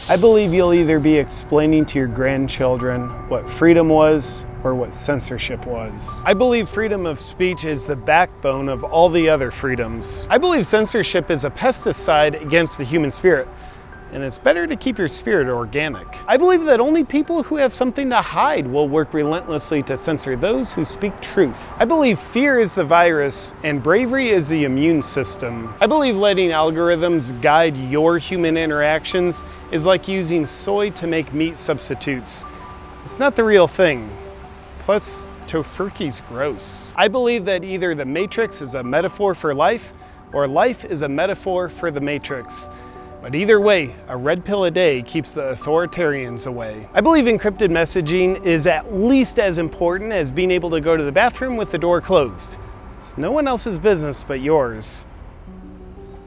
I believe you'll either be explaining to your grandchildren what freedom was or what censorship was. I believe freedom of speech is the backbone of all the other freedoms. I believe censorship is a pesticide against the human spirit, and it's better to keep your spirit organic. I believe that only people who have something to hide will work relentlessly to censor those who speak truth. I believe fear is the virus and bravery is the immune system. I believe letting algorithms guide your human interactions is like using soy to make meat substitutes. It's not the real thing. Plus, tofurkey's gross. I believe that either the Matrix is a metaphor for life or life is a metaphor for the Matrix. But either way, a red pill a day keeps the authoritarians away. I believe encrypted messaging is at least as important as being able to go to the bathroom with the door closed. It's no one else's business but yours.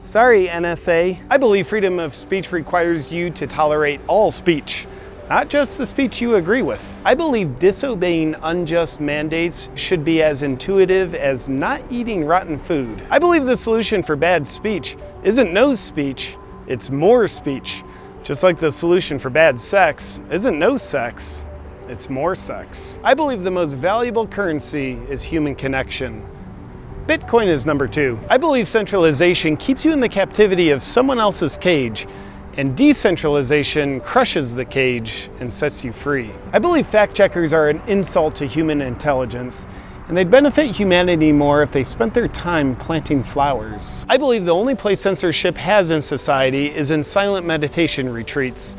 Sorry, NSA. I believe freedom of speech requires you to tolerate all speech, not just the speech you agree with. I believe disobeying unjust mandates should be as intuitive as not eating rotten food. I believe the solution for bad speech isn't no speech, it's more speech. Just like the solution for bad sex isn't no sex, it's more sex. I believe the most valuable currency is human connection. Bitcoin is number 2. I believe centralization keeps you in the captivity of someone else's cage, and decentralization crushes the cage and sets you free. I believe fact checkers are an insult to human intelligence, and they'd benefit humanity more if they spent their time planting flowers. I believe the only place censorship has in society is in silent meditation retreats.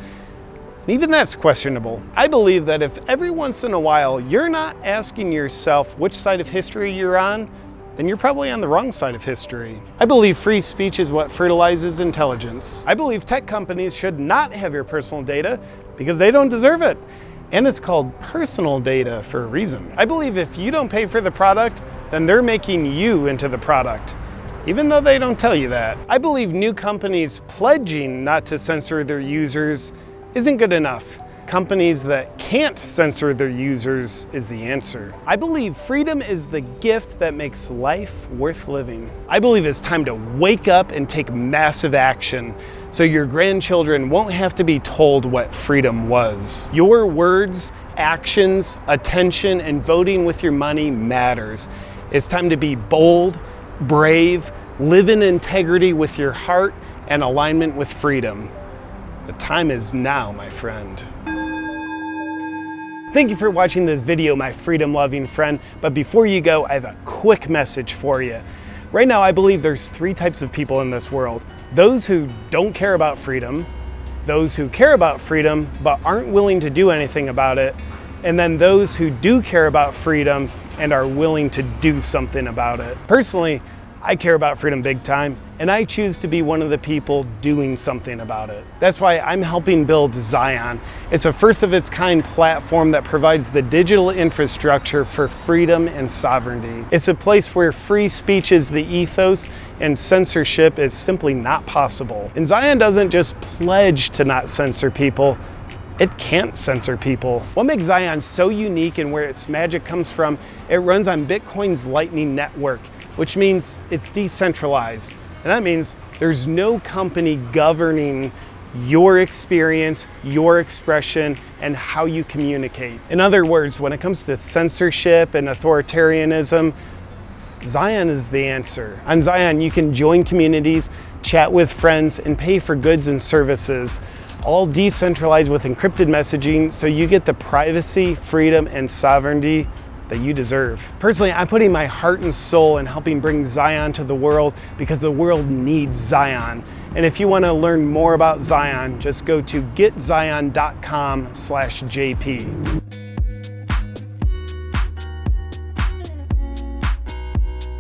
And even that's questionable. I believe that if every once in a while you're not asking yourself which side of history you're on, then you're probably on the wrong side of history. I believe free speech is what fertilizes intelligence. I believe tech companies should not have your personal data because they don't deserve it. And it's called personal data for a reason. I believe if you don't pay for the product, then they're making you into the product, even though they don't tell you that. I believe new companies pledging not to censor their users isn't good enough. Companies that can't censor their users is the answer. I believe freedom is the gift that makes life worth living. I believe it's time to wake up and take massive action so your grandchildren won't have to be told what freedom was. Your words, actions, attention, and voting with your money matters. It's time to be bold, brave, live in integrity with your heart and alignment with freedom. The time is now, my friend. Thank you for watching this video, my freedom-loving friend. But before you go, I have a quick message for you. Right now, I believe there's 3 types of people in this world. Those who don't care about freedom, those who care about freedom but aren't willing to do anything about it, and then those who do care about freedom and are willing to do something about it. Personally, I care about freedom big time, and I choose to be one of the people doing something about it. That's why I'm helping build Zion. It's a first-of-its-kind platform that provides the digital infrastructure for freedom and sovereignty. It's a place where free speech is the ethos and censorship is simply not possible. And Zion doesn't just pledge to not censor people, it can't censor people. What makes Zion so unique and where its magic comes from, it runs on Bitcoin's Lightning Network, which means it's decentralized. And that means there's no company governing your experience, your expression, and how you communicate. In other words, when it comes to censorship and authoritarianism, Zion is the answer. On Zion, you can join communities, chat with friends, and pay for goods and services, all decentralized with encrypted messaging, so you get the privacy, freedom, and sovereignty that you deserve. Personally, I'm putting my heart and soul in helping bring Zion to the world because the world needs Zion. And if you want to learn more about Zion, just go to getzion.com/JP.